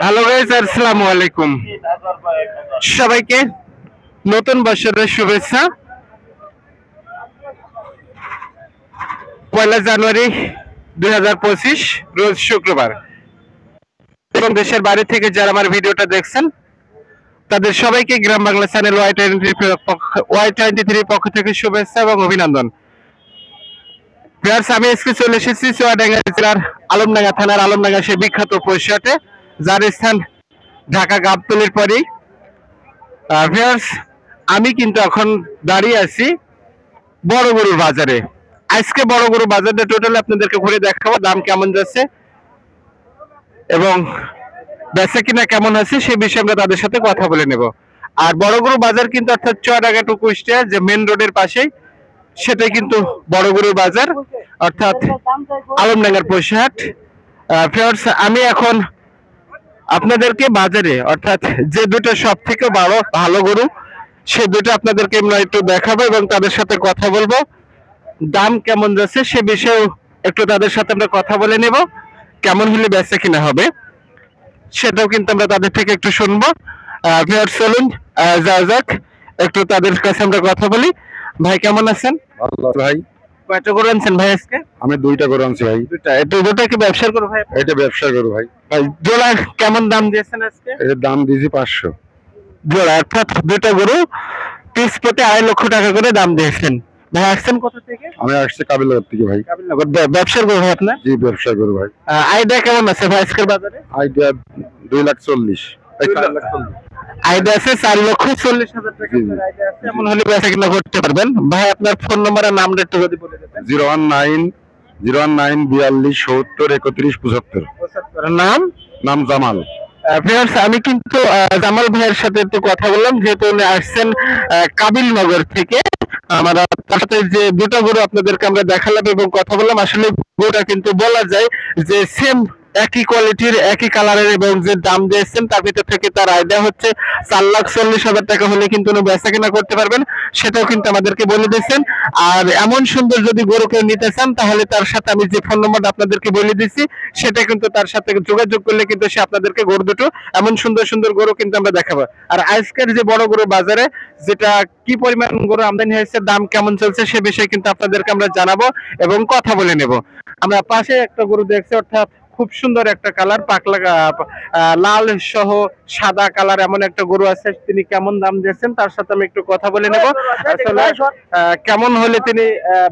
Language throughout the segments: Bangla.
হ্যালো গাইস, আসসালামু আলাইকুম। সবাইকে নতুন বছরের শুভেচ্ছা। 1 জানুয়ারি 2025 রোজ শুক্রবার, এবং দেশের বাইরে থেকে যারা আমার ভিডিওটা দেখছেন তাদের সবাইকে গ্রাম বাংলা চ্যানেল Y23 পক্ষ থেকে শুভেচ্ছা এবং অভিনন্দন। আমি আজকে চলে এসেছি চুয়াডাঙ্গা জেলার আলমডাঙ্গা থানার আলমডাঙ্গা সেই বিখ্যাত পরিষদে, যার স্থান ঢাকা গাবতলীর পরেই। আমি কিন্তু এখন দাঁড়িয়ে আছি বড় গরুর বাজারে। আজকে বড় গরুর বাজারটা টোটাল আপনাদেরকে ঘুরে দেখাবো, দাম কেমন যাচ্ছে এবং বেচা কিনা কেমন আছে সে বিষয়ে আমরা তাদের সাথে কথা বলে নেব। আর বড় গরুর বাজার কিন্তু অর্থাৎ চুয়াডাঙ্গা টু কুষ্টিয়া যে মেন রোডের পাশেই, সেটাই কিন্তু বড় গরুর বাজার অর্থাৎ আলমডাঙ্গার পয়সাহাট। আমি এখন আপনাদেরকে বাজারে অর্থাৎ যে দুটো সব থেকে বড় ভালো গরু সে দুটো আপনাদেরকে আমরা একটু দেখাবো এবং তাদের সাথে কথা বলবো। দাম কেমন যাচ্ছে সে বিষয়েও একটু তাদের সাথে আমরা কথা বলে নেব, কেমন হলে বেচা কিনা হবে সেটাও কিন্তু আমরা তাদের থেকে একটু শুনবো। চলুন যাওয়া যাক, একটু তাদের কাছে আমরা কথা বলি। ভাই কেমন আছেন? ভালো ভাই। কয়টা গরু আনছেন ভাই আজকে? আমি 2টা গরু আনছি ভাই। দুটা কি ব্যবসার গরু ভাই? এটা ব্যবসা গরু ভাই। ভাই জোড়া কেমন দাম দিয়েছেন আজকে? এর দাম দিয়েছি 500 জোড়া, অর্থাৎ দুটা গরু পিস প্রতি 2.5 লক্ষ টাকা করে দাম দিয়েছেন। ভাই আসছেন কোথা থেকে? আমি আসছি কাবিলনগর থেকে ভাই। কাবিলনগর। ব্যবসার গরু ভাই আপনার? জি ব্যবসা গরু ভাই। আইডিয়া কেমন আছে ভাই আজকের বাজারে? আইডিয়া 2,40,000 আইডিয়া আছে 4,40,000 টাকা। আইডিয়া আছে, এমন হলে বেচা কিনা করতে পারবেন। ভাই আপনার ফোন নাম্বার আর নামটা একটু যদি বলে দিতেন। 019 42 70 31 75। নাম? নাম জামাল। আমি কিন্তু জামাল ভাইয়ের সাথে একটু কথা বললাম, যেহেতু উনি আসছেন কাবিলনগর থেকে। আমরা তার সাথে যে দুটো গরু আপনাদেরকে আমরা দেখালাম এবং কথা বললাম, আসলে গরুটা কিন্তু বলা যায় যে সেম একই কোয়ালিটির একই কালারের, এবং যে দাম দিয়েছেন তার ভিতর থেকে তার আইডিয়া হচ্ছে 4,40,000 টাকা হলে কিন্তু উনি বেচা কিনা করতে পারবেন, সেটাও কিন্তু আমাদেরকে বলে দিয়েছেন। আর এমন সুন্দর যদি গরু কেউ নিতে চান তাহলে তার সাথে আমি যে ফোন নম্বরটা আপনাদেরকে বলে দিচ্ছি সেটা কিন্তু তার সাথে যোগাযোগ করলে কিন্তু সে আপনাদেরকে গরু দুটো এমন সুন্দর সুন্দর গরু কিন্তু আমরা দেখাবো। আর আজকের যে বড় গরু বাজারে যেটা কি পরিমাণ গরু আমদানি হয়েছে, দাম কেমন চলছে সে বিষয়ে কিন্তু আপনাদেরকে আমরা জানাবো এবং কথা বলে নেব। আমরা পাশে একটা গরু দেখছি, অর্থাৎ খুব সুন্দর একটা কালার, পাকলা লাল সহ সাদা কালার এমন একটা গরু আছে। তিনি কেমন দাম দিয়েছেন তার সাথে আমি একটু কথা বলে নেব। আসলে কেমন হলে তিনি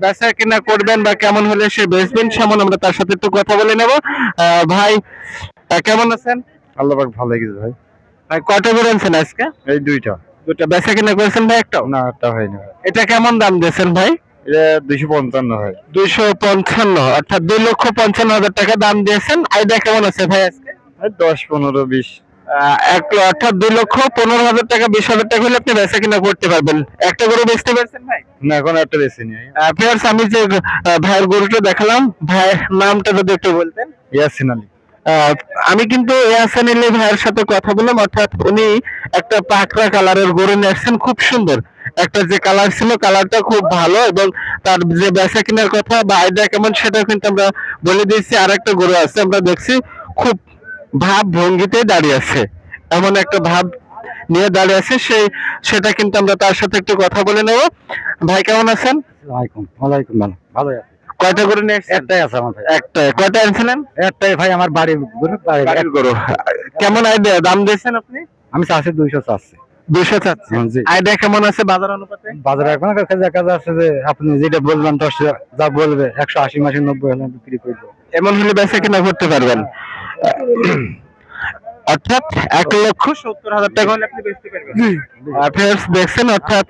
বেচা কিনা করবেন বা কেমন হলে সে বেচবেন সেমন আমরা তার সাথে একটু কথা বলে নেব। ভাই কেমন আছেন? আল্লাহ পাক ভালো গেছে ভাই। ভাই কয়টা গরু আনছেন আজকে? এই দুইটা বেচা কিনা করেছেন ভাই? একটাও না, একটা হয়নি। এটা কেমন দাম দিয়েছেন ভাই? এটা 255 হয়। 255, অর্থাৎ 2,55,000 টাকা দাম দিয়েছেন। আইডিয়া কেমন আছে ভাই আজকে? 10 15 20। অর্থাৎ 2,15,000 টাকা 20,000 টাকা হলে আপনি বেচা কিনা করতে পারবেন। একটা গরু বেচতে পারছেন ভাই? না, এখন একটা বেশি নেই। আমি যে ভাইয়ের গরুটা দেখালাম, ভাইয়ের নামটা যদি একটু বলতেন। ইয়াসিন আলী। আমি কিন্তু ইয়াসিন আলী ভাইয়ের সাথে কথা বললাম, অর্থাৎ উনি একটা পাকড়া কালারের গরু নিয়ে আসছেন, খুব সুন্দর একটা যে কালার ছিল, কালারটা খুব ভালো, এবং তার যে বেচা কেনার কথা বা আইডিয়া কেমন সেটা কিন্তু আমরা বলে দিয়েছি। আর একটা গরু আছে আমরা দেখছি খুব ভাব ভঙ্গিতে দাঁড়িয়ে আছে, এমন একটা ভাব নিয়ে দাঁড়িয়ে আছে, সেটা কিন্তু আমরা তার সাথে একটু কথা বলে নেব। ভাই কেমন আছেন? ওয়ালাইকুম ভালো আছে। কয়টা গরু নিয়ে আসছেন? একটাই আছে আমার ভাই। একটাই? কয়টা আনছিলেন? একটাই ভাই, আমার বাড়ির গরু। বাড়ির গরু। কেমন আইডিয়া দাম দিয়েছেন আপনি? আমি চাচ্ছি 200 চাচ্ছি। 200 চাচ্ছেন? আইডিয়া কেমন আছে বাজার অনুপাতে? বাজারে এখন দেখা যাচ্ছে যে আপনি যেটা বলবেন 10 যা বলবে 180 মাসে 90 হলে বিক্রি করবো। এমন হলে বেচা কিনা করতে পারবেন, অর্থাৎ 1,70,000 টাকা হলে আপনি বেচতে পারবেন। দেখছেন, অর্থাৎ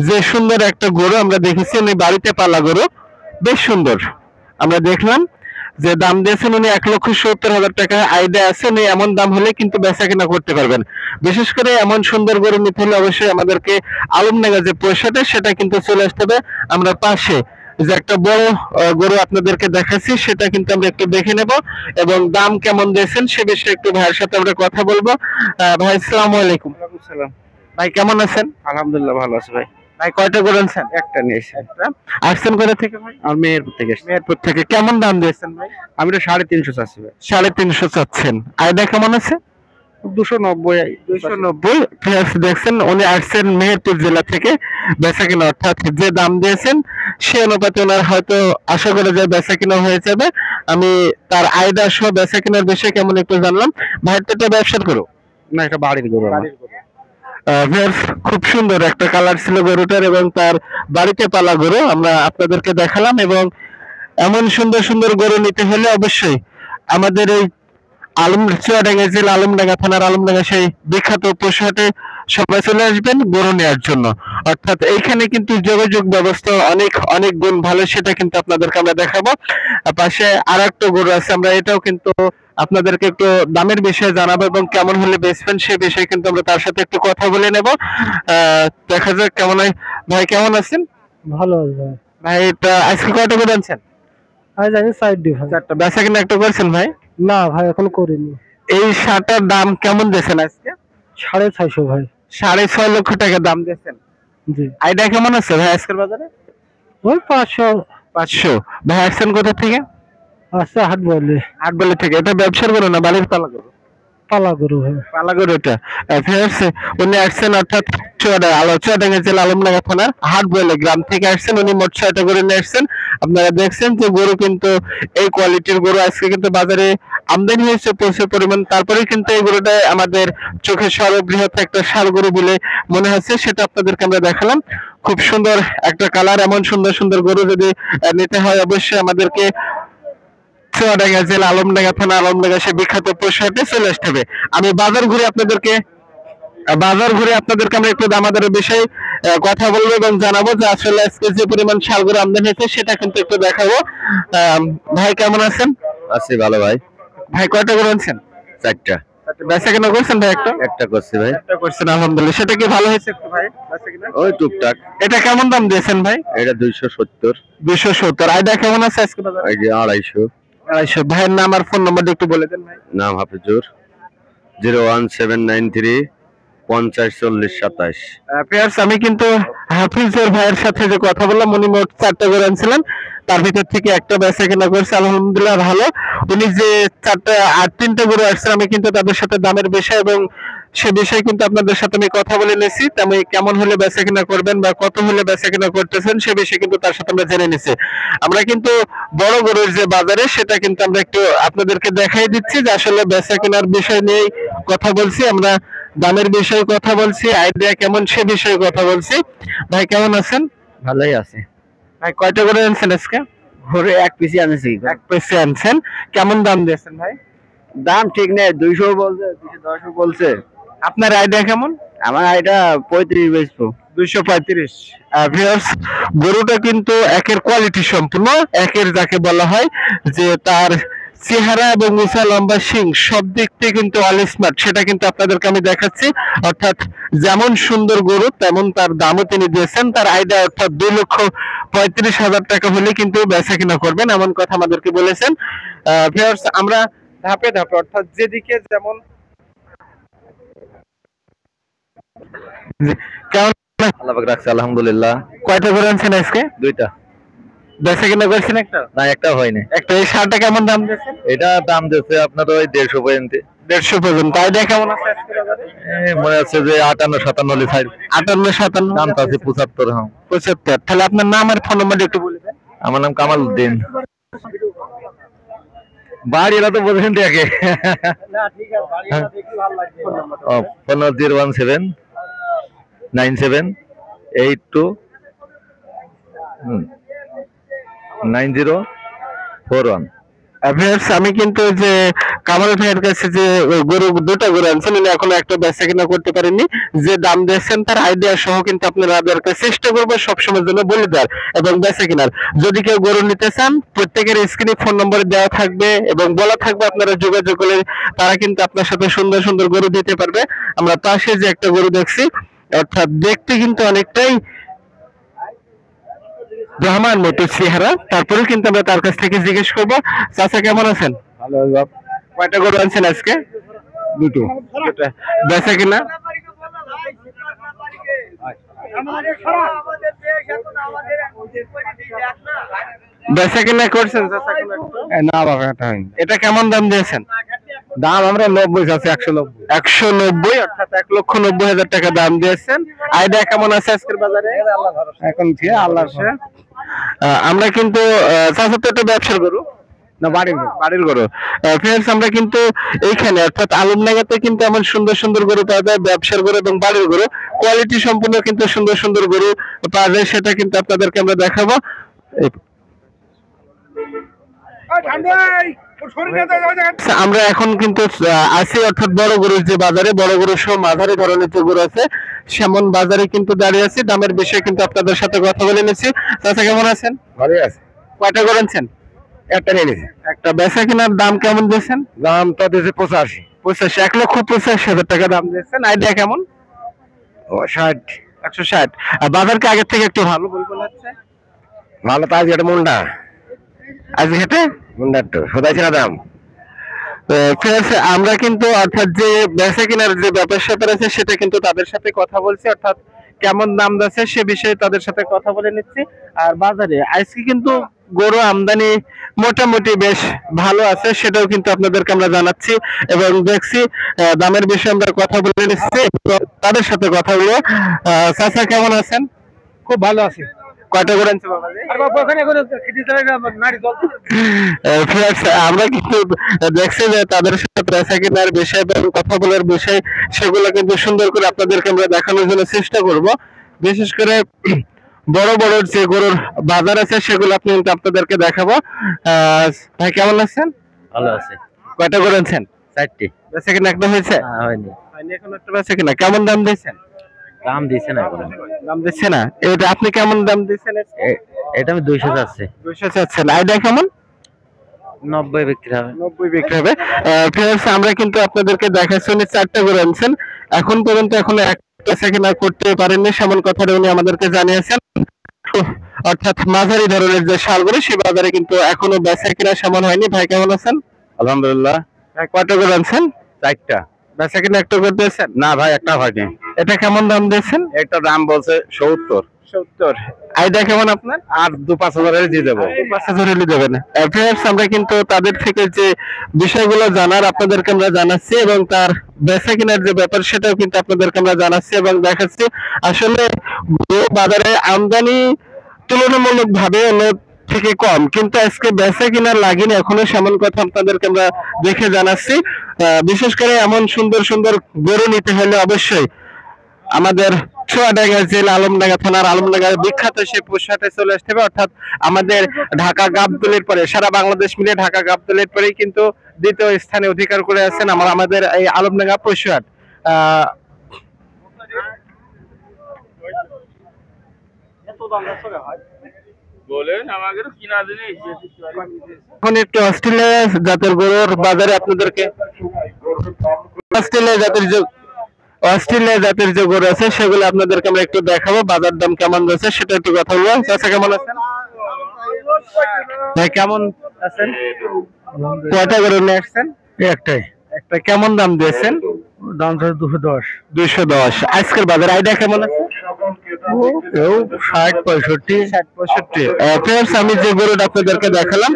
যে সুন্দর একটা গরু আমরা দেখেছি, উনি বাড়িতে পালা গরু, বেশ সুন্দর। আমরা দেখলাম যে দাম দিয়েছেন উনি 1,70,000 টাকা। আইডিয়া আছে উনি এমন দাম হলে কিন্তু বেচা কিনা করতে পারবেন। বিশেষ করে এমন সুন্দর গরু নিতে হলে অবশ্যই আমাদেরকে আলমডাঙ্গা যে পয়সাটা সেটা কিন্তু চলে আসতে হবে। আমরা পাশে যে একটা বড় গরু আপনাদেরকে দেখাচ্ছি সেটা কিন্তু আমরা একটু দেখে নেব এবং দাম কেমন দিয়েছেন সে বিষয়ে একটু ভাইয়ের সাথে আমরা কথা বলবো। ভাই আসসালামু আলাইকুম। ওয়ালাইকুম সালাম। ভাই কেমন আছেন? আলহামদুলিল্লাহ ভালো আছি ভাই। ভাই কয়টা গরু আনছেন? একটা নিয়েছি। একটা। আসছেন কোথা থেকে ভাই? আর মেহেরপুর থেকে এসেছি। মেহেরপুর থেকে। কেমন দাম দিয়েছেন ভাই? আমি তো 350 চাচ্ছি ভাই। 350 চাচ্ছেন। আইডিয়া কেমন আছে? 290। 290। দেখছেন উনি আসছেন মেহেরপুর জেলা থেকে বেচা কিনা, অর্থাৎ যে দাম দিয়েছেন সে অনুপাতে ওনার হয়তো আশা করা যায় বেচা কিনা হয়ে যাবে। আমি তার আইডিয়া সহ বেচা কিনার বিষয়ে কেমন একটু জানলাম। ভাইয়ের তো এটা ব্যবসার করো না, এটা বাড়ির গরু আমার। ভিউয়ার্স, খুব সুন্দর একটা কালার ছিল গরুটার এবং তার বাড়িতে পালা গরু আমরা আপনাদেরকে দেখালাম। এবং এমন সুন্দর সুন্দর গরু নিতে হলে অবশ্যই আমাদের এই চুয়াডাঙ্গা জেলা আলমডাঙ্গা থানার আলমডাঙ্গা সেই বিখ্যাত পশুহাটে সবাই চলে আসবেন গরু নেওয়ার জন্য। অর্থাৎ এইখানে কিন্তু যোগাযোগ ব্যবস্থা অনেক অনেক গুণ ভালো, সেটা কিন্তু আপনাদেরকে আমরা দেখাবো। আর পাশে আর একটা গরু আছে, আমরা এটাও কিন্তু আপনাদেরকে একটু দামের বিষয়ে জানাবো এবং কেমন হলে বেচবেন সে বিষয়ে কিন্তু আমরা তার সাথে একটু কথা বলে নেব। দেখা যাক কেমন হয়। ভাই কেমন আছেন? ভালো আছে ভাই। ভাই এটা আজকে কয়টা করে আনছেন? আজ আমি সাইড দিই ভাই। চারটা। বেচা কিনা একটা করছেন ভাই? না ভাই এখন করিনি। এই শার্টার দাম কেমন দিয়েছেন আজকে? 650 ভাই। 6.5 লক্ষ টাকা দাম দিয়েছেন। জি। আইডিয়া কেমন আছে ভাই আজকের বাজারে? ওই 500 500। ভাই আসছেন কোথা থেকে? আছে হাট বলে। হাটবালি থেকে। এটা ব্যবসার গরু না বাড়ির পালা গরু? পালা গরু ভাই। পালা গরু এটা। উনি আসছেন অর্থাৎ চুয়াডাঙ্গা জেলা আলমডাঙ্গা থানার হাটবলে গ্রাম থেকে আসছেন। উনি মোট 6টা গরু নিয়ে আসছেন। আপনারা দেখছেন যে গরু কিন্তু এই কোয়ালিটির গরু আজকে কিন্তু বাজারে আমদানি হয়েছে প্রচুর পরিমাণ। তারপরে কিন্তু এই গরুটা আমাদের চোখে সর্ববৃহৎ একটা ষাঁড় গরু বলে মনে হচ্ছে, সেটা আপনাদেরকে আমরা দেখালাম। খুব সুন্দর একটা কালার। এমন সুন্দর সুন্দর গরু যদি নিতে হয় অবশ্যই আমাদেরকে চুয়াডাঙ্গা জেলা আলমডাঙ্গা থানা আলমডাঙ্গা সে বিখ্যাত পশুহাটে চলে আসতে হবে। আমি বাজার ঘুরে আপনাদেরকে আমরা একটু দামাদারের বিষয়ে কথা বলবো এবং জানাবো যে আসলে আজকে যে পরিমাণ শালগরু আমদানি হয়েছে সেটা কিন্তু একটু দেখাবো। ভাই কেমন আছেন? আছি ভালো ভাই। ভাই কয়টা করে আনছেন? 4টা। বেচা কিনা করছেন ভাই? একটা করছি ভাই। একটা করছেন, আলহামদুলিল্লাহ। সেটা কি ভালো হয়েছে একটু ভাই বেচা কিনা? ওই টুকটাক। এটা কেমন দাম দিয়েছেন ভাই? এটা 270। 270। আইডিয়া কেমন আছে আজকে বাজারে? এই যে 250। 250। ভাইয়ের নাম আর ফোন নাম্বারটা একটু বলে দেন ভাই। নাম হাফিজুর। 01793 50 40 27। পেয়ার্স, আমি কিন্তু হাফিজুর ভাইয়ের সাথে যে কথা বললাম, উনি মোট 4টা করে আনছিলেন, তার ভিতর থেকে একটা বেচা কেনা করছে, আলহামদুলিল্লাহ ভালো। উনি যে 4টা আর 3টা গরু আসছে, আমি কিন্তু তাদের সাথে দামের বিষয় এবং সে বিষয়ে কিন্তু আপনাদের সাথে আমি কথা বলে নিয়েছি। তেমনি কেমন হলে বেচা কিনা করবেন বা কত হলে বেচা কিনা করতেছেন সে বিষয়ে কিন্তু তার সাথে আমরা জেনে নিছি। আমরা কিন্তু বড় গরুর যে বাজারে সেটা কিন্তু আমরা একটু আপনাদেরকে দেখাই দিচ্ছি যে আসলে বেচা কেনার বিষয় নিয়ে কথা বলছি, আমরা দামের বিষয়ে কথা বলছি, আইডিয়া কেমন সে বিষয়ে কথা বলছি। ভাই কেমন আছেন? ভালোই আছে ভাই কয়টা করে আনছেন আজকে? ঘরে এক পিসি আনেছি। এক পিসে আনছেন। কেমন দাম দিয়েছেন ভাই? দাম ঠিক নেই, 200 বলছে, 210 বলছে। আপনার আইডিয়া কেমন? আমার এটা 35 বেচবো। 235। ভিউয়ার্স, গরুটা কিন্তু একের কোয়ালিটি সম্পূর্ণ, একের যাকে বলা হয় যে তার চেহারা এবং উঁচা লম্বা শিং সব দিক থেকে কিন্তু অল স্মার্ট, সেটা কিন্তু আপনাদেরকে আমি দেখাচ্ছি। অর্থাৎ যেমন সুন্দর গরু তেমন তার দামও তিনি দিয়েছেন। তার আইডিয়া অর্থাৎ 2,35,000 টাকা হলে কিন্তু বেচা কিনা করবেন এমন কথা আমাদেরকে বলেছেন। ভিউয়ার্স, আমরা ধাপে ধাপে অর্থাৎ যেদিকে যেমন কেমন আল্লাহ পাক রাখছে আলহামদুলিল্লাহ। কয়টা করে আনছেন আজকে? 2টা। বেচা কিনা করছেন একটা? না, একটা হয়নি। একটা। এই শার্টটা কেমন দাম দিয়েছেন? এটা দাম দিচ্ছে আপনার ওই 150 পর্যন্ত। 150 পর্যন্ত। আইডিয়া কেমন আছে আজকে বাজারে? মনে আছে যে 58 57 হলে ছাড়। 58 57 দামটা আছে 75। হ্যাঁ 75। তাহলে আপনার নাম আর ফোন নাম্বারটা একটু বলে দেন। আমার নাম কামাল উদ্দিন। বাড়ি এরা তো বলছেন দেখে। না ঠিক আছে, বাড়ি না দেখি ভালো লাগবে। ও 017 97 82 9041। ভিউয়ার্স, আমি কিন্তু যে কামাল ভাইয়ের কাছে যে গরু 2টা গরু আনছেন, উনি এখনো একটা বেচা কিনা করতে পারেননি। যে দাম দিয়েছেন তার আইডিয়া সহ কিন্তু আপনারা আমাদেরকে চেষ্টা করবো সবসময় জন্য বলে দেওয়ার এবং বেচা কিনার। যদি কেউ গরু নিতে চান প্রত্যেকের স্ক্রিনে ফোন নম্বর দেওয়া থাকবে এবং বলা থাকবে, আপনারা যোগাযোগ করলে তারা কিন্তু আপনার সাথে সুন্দর সুন্দর গরু দিতে পারবে। আমরা পাশে যে একটা গরু দেখছি, অর্থাৎ দেখতে কিন্তু অনেকটাই ব্রাহ্মণ মতো চেহারা, তারপরেও কিন্তু আমরা তার কাছ থেকে জিজ্ঞেস করবো, চাচা কেমন আছেন? ভালো। কয়টা গরু আনছেন আজকে? 2টো। বেচা কিনা? বেচা কিনা করছেন চাচা কোনো একটা? না বাবা এটা হয়নি। এটা কেমন দাম দিয়েছেন? দাম আমরা 90 আছে, 190। 190, অর্থাৎ 1,90,000 টাকা দাম দিয়েছেন। আইডিয়া কেমন আছে আজকের বাজারে? এখন কি আল্লাহর আমরা কিন্তু চাচা তো একটা ব্যবসার গরু, না বাড়ি বাড়ির গরু। ফ্রেন্ডস, আমরা কিন্তু এইখানে অর্থাৎ আলমডাঙ্গাতে কিন্তু এমন সুন্দর সুন্দর গরু পাওয়া যায়, ব্যবসার গরু এবং বাড়ির গরু, কোয়ালিটি সম্পূর্ণ কিন্তু সুন্দর সুন্দর গরু পাওয়া যায়, সেটা কিন্তু আপনাদেরকে আমরা দেখাবো। আচ্ছা, আমরা এখন কিন্তু আছি অর্থাৎ বড় গরুর যে বাজারে, বড় গরু সহ মাঝারি ধরনের যে গরু আছে সেমন বাজারে কিন্তু দাঁড়িয়ে আছি। দামের বিষয়ে কিন্তু আপনাদের সাথে কথা বলে নিচ্ছি। চাচা কেমন আছেন? ভালোই আছে। কয়টা করেছেন? একটা নিয়ে নিছি। একটা। বেচা কেনার দাম কেমন দিয়েছেন? দাম তো দিয়েছে 85। 85, 1,85,000 টাকা দাম দিয়েছেন। আইডিয়া কেমন? ও 60। 160। আর বাজারকে আগের থেকে একটু ভালো বলবো হচ্ছে ভালো তো আজ এটা মুন্ডা, আজ ঘেটে। মুন্ডা একটু সদাইছে না দাম। ফ্রেন্ডস, আমরা কিন্তু অর্থাৎ যে বেচা কেনার যে ব্যাপার স্যাপার আছে সেটা কিন্তু তাদের সাথে কথা বলছি, অর্থাৎ কেমন দাম যাচ্ছে সে বিষয়ে তাদের সাথে কথা বলে নিচ্ছি। আর বাজারে আজকে কিন্তু গরু আমদানি মোটামুটি বেশ ভালো আছে, সেটাও কিন্তু আপনাদেরকে আমরা জানাচ্ছি এবং দেখছি। দামের বিষয়ে আমরা কথা বলে নিচ্ছি, তো তাদের সাথে কথা বলবো। চাচা কেমন আছেন? খুব ভালো আছে। কয়টা করে আনছে বাবা? আর বাবা ওখানে এখন খেতে চলে না নাড়ি জল। Friends, আমরা কিন্তু দেখছি যে তাদের সাথে বেচা কেনার বিষয় এবং কথা বলার বিষয় সেগুলো কিন্তু সুন্দর করে আপনাদেরকে আমরা দেখানোর জন্য চেষ্টা করব। বিশেষ করে বড় বড় যে গরুর বাজার আছে সেগুলো আপনি কিন্তু আপনাদেরকে দেখাবো। ভাই কেমন আছেন? ভালো আছে। কয়টা করে আনছেন? 4টি। বেচা কেনা একদম হয়েছে? হয়নি। এখন একটা বেচা কেনা। কেমন দাম দিয়েছেন? দাম দিছে না এখন। দাম দিচ্ছে না? এটা আপনি কেমন দাম দিচ্ছেন? এটা আমি 200 চাচ্ছি। 200 চাচ্ছেন। আইডিয়া কেমন? 90 বিক্রি হবে। 90 বিক্রি হবে। ফ্রেন্ডস, আমরা কিন্তু আপনাদেরকে দেখাচ্ছি উনি 4টা করে আনছেন, এখন পর্যন্ত এখন একটা সেকেন্ড আর করতে পারেননি, সেমন কথাটা উনি আমাদেরকে জানিয়েছেন। অর্থাৎ মাঝারি ধরনের যে শালগরু সে বাজারে কিন্তু এখনো বেচা কিনা সেমন হয়নি। ভাই কেমন আছেন? আলহামদুলিল্লাহ। কয়টা করে আনছেন? 4টা। বেচা কিনা একটা করতেছেন? না ভাই একটা হয়নি। এটা কেমন দাম দিয়েছেন? একটা দাম বলছে 70। 70। আইডিয়া কেমন আপনার? আর 2-5 হাজার দিয়ে দেবো। 5,000 হলে দেবেন। ফ্রেন্ডস, আমরা কিন্তু তাদের থেকে যে বিষয়গুলো জানার আপনাদেরকে আমরা জানাচ্ছি এবং তার বেচা কেনার যে ব্যাপার সেটাও কিন্তু আপনাদেরকে আমরা জানাচ্ছি এবং দেখাচ্ছি। আসলে গরু বাজারে আমদানি তুলনামূলক ভাবে অন্য থেকে কম, কিন্তু আজকে বেচা কেনার লাগেনি এখনো, সেমন কথা আপনাদেরকে আমরা দেখে জানাচ্ছি। বিশেষ করে এমন সুন্দর সুন্দর গরু নিতে হলে অবশ্যই আমাদের চুয়াডাঙ্গা জেলা আলমডাঙ্গা থানার আলমডাঙ্গার বিখ্যাত সেই পশুহাটে চলে আসতে হবে। অর্থাৎ আমাদের ঢাকা গাবতলীর পরে সারা বাংলাদেশ মিলে ঢাকা গাবতলীর পরেই কিন্তু দ্বিতীয় স্থানে অধিকার করে আছেন আমাদের এই আলমডাঙ্গা পশুহাট। এখন একটু অস্ট্রেলিয়া জাতের গরুর বাজারে আপনাদেরকে অস্ট্রেলিয়া জাতের যে গরু আছে সেগুলো আপনাদেরকে আমরা একটু দেখাবো, বাজার দাম কেমন যাচ্ছে সেটা একটু কথা বলবো। চাচা কেমন আছেন? ভাই কেমন আছেন? কয়টা গরু নিয়ে আসছেন? একটাই। একটা। কেমন দাম দিয়েছেন? দাম তো 210। 210। আজকের বাজার আইডিয়া কেমন আছে? কেউ 60-65। 60-65। ফ্রেন্ডস, আমি যে গরুটা আপনাদেরকে দেখালাম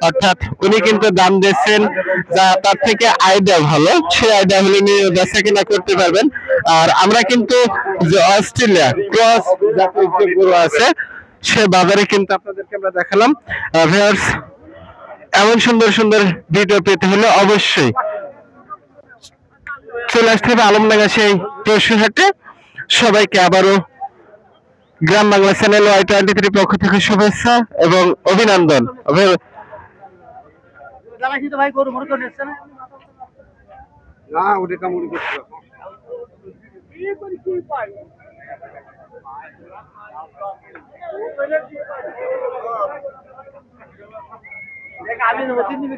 অর্থাৎ উনি কিন্তু দাম দিয়েছেন যা তার থেকে আইডিয়া ভালো, সেই আইডিয়া হলে নিয়ে বেচা কিনা করতে পারবেন। আর আমরা কিন্তু যে অস্ট্রেলিয়া ক্রস জাতের যে গরু আছে সে বাজারে কিন্তু আপনাদেরকে আমরা দেখালাম। ভিউয়ার্স, এমন সুন্দর সুন্দর ভিডিও পেতে হলে অবশ্যই চলে আসতে হবে আলমডাঙ্গা সেই পশুহাটে। সবাইকে আবারও গ্রাম বাংলা চ্যানেল Y23 পক্ষ থেকে শুভেচ্ছা এবং অভিনন্দন। না ওটা কামড় করতে আমি 3 দিন